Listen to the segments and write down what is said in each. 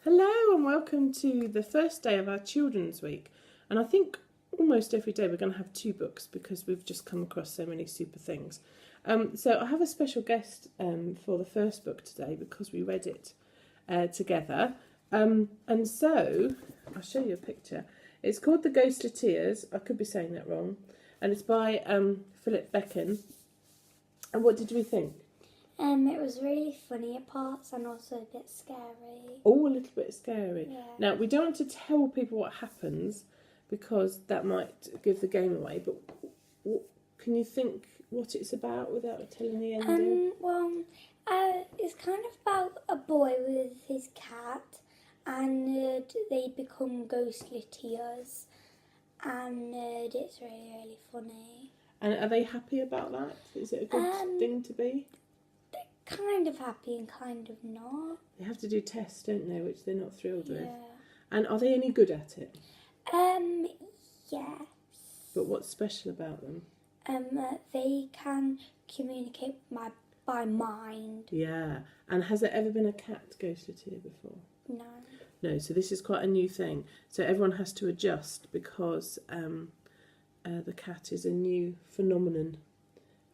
Hello and welcome to the first day of our Children's Week. And I think almost every day we're going to have two books because we've just come across so many super things. So I have a special guest for the first book today because we read it together. And so I'll show you a picture. It's called The Ghosteleers. I could be saying that wrong. And it's by Philip Beicken. And what did we think? It was really funny at parts and also a bit scary. Oh, a little bit scary. Yeah. Now, we don't want to tell people what happens because that might give the game away, but can you think what it's about without telling the ending? It's kind of about a boy with his cat and they become ghosteleers and it's really, really funny. And are they happy about that? Is it a good thing to be? Kind of happy and kind of not. They have to do tests, don't they, which they're not thrilled with. Yeah. And are they any good at it? Yes. But what's special about them? They can communicate by mind. Yeah. And has there ever been a cat ghosteleer before? No. No, so this is quite a new thing. So everyone has to adjust because the cat is a new phenomenon.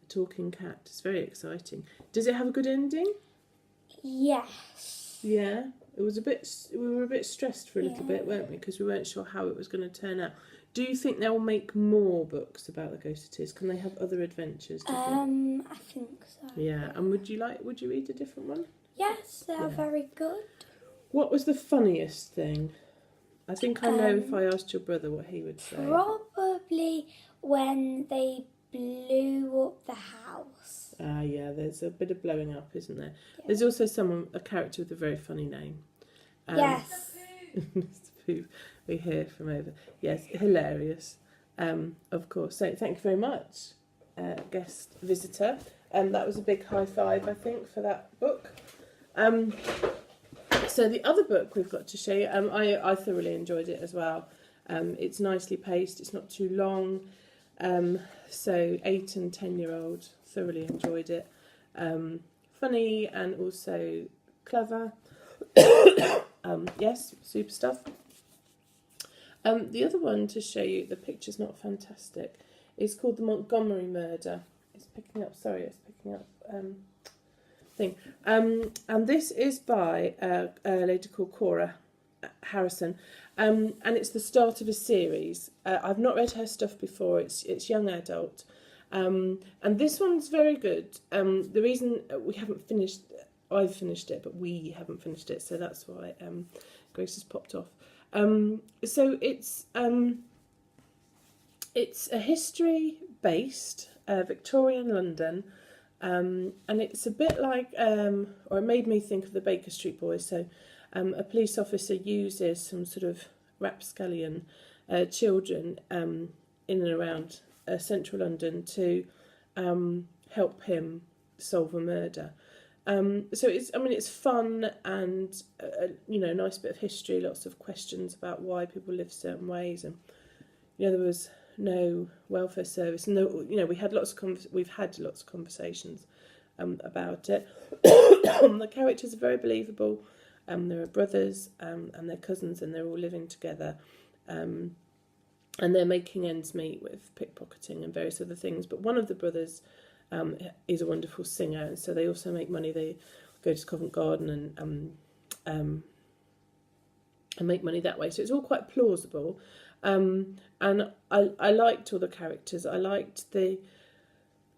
A talking cat. It's very exciting. Does it have a good ending? Yes. Yeah. We were a bit stressed for a little bit, weren't we? Because we weren't sure how it was going to turn out. Do you think they'll make more books about the Ghosteleers? Can they have other adventures? I think so. Yeah. And would you read a different one? Yes, they are very good. What was the funniest thing? I think I know if I asked your brother what he would say. Probably when they blew up the house. Yeah, there's a bit of blowing up, isn't there? Yeah. There's also a character with a very funny name. Yes. Mr. Pooh, we hear from over. Yes, hilarious. Of course. So thank you very much, guest visitor. That was a big high five, I think, for that book. So the other book we've got to show you, I thoroughly enjoyed it as well. It's nicely paced. It's not too long. So 8 and 10-year-old thoroughly enjoyed it. Funny and also clever. Yes, super stuff. The other one to show you, the picture's not fantastic, is called The Montgomery Murder. It's picking up thing. And this is by a lady called Cora Harrison. And it's the start of a series. I've not read her stuff before. It's young adult. And this one's very good. The reason we haven't finished, I've finished it, but we haven't finished it, so that's why Grace has popped off. So it's a history-based Victorian London, and it's a bit like, or it made me think of the Baker Street Boys. So a police officer uses some sort of rapscallion children in and around central London to help him solve a murder. So it's fun and a nice bit of history, lots of questions about why people live certain ways, and there was no welfare service, and we've had lots of conversations about it. The characters are very believable. There are brothers and they're cousins, and they're all living together, and they're making ends meet with pickpocketing and various other things. But one of the brothers is a wonderful singer, and so they also make money. They go to Covent Garden and make money that way. So it's all quite plausible. And I liked all the characters. I liked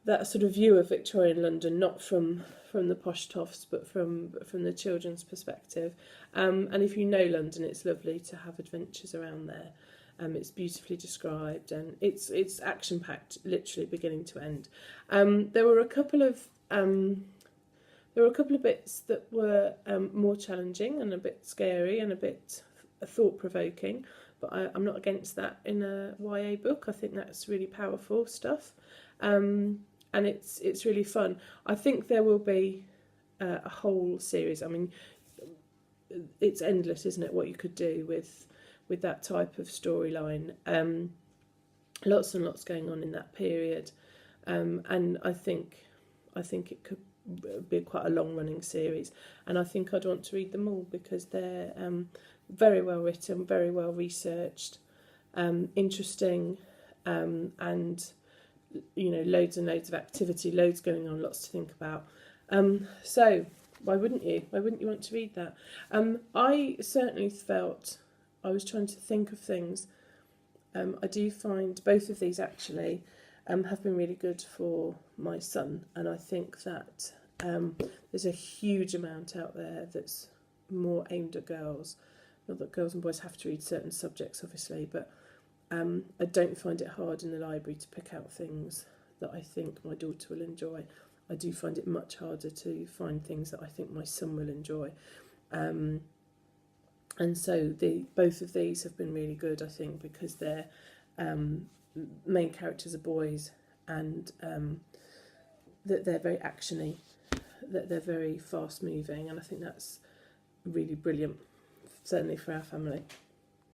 that sort of view of Victorian London, not from the posh toffs, but from the children's perspective. And if you know London, it's lovely to have adventures around there. It's beautifully described, and it's action packed, literally beginning to end. There were a couple of bits that were more challenging and a bit scary and a bit thought provoking. But I'm not against that in a YA book. I think that's really powerful stuff, and it's really fun. I think there will be a whole series. I mean, it's endless, isn't it? What you could do with that type of storyline. Lots and lots going on in that period, and I think it be quite a long running series, and I think I'd want to read them all because they're very well written, very well researched, interesting, and loads and loads of activity, loads going on, lots to think about. So why wouldn't you? Why wouldn't you want to read that? I certainly felt I was trying to think of things. I do find both of these actually have been really good for my son, and I think that there's a huge amount out there that's more aimed at girls. Not that girls and boys have to read certain subjects, obviously, but I don't find it hard in the library to pick out things that I think my daughter will enjoy. I do find it much harder to find things that I think my son will enjoy. And so both of these have been really good, I think, because they're main characters are boys, and that they're very actiony, that they're very fast moving, and I think that's really brilliant, certainly for our family.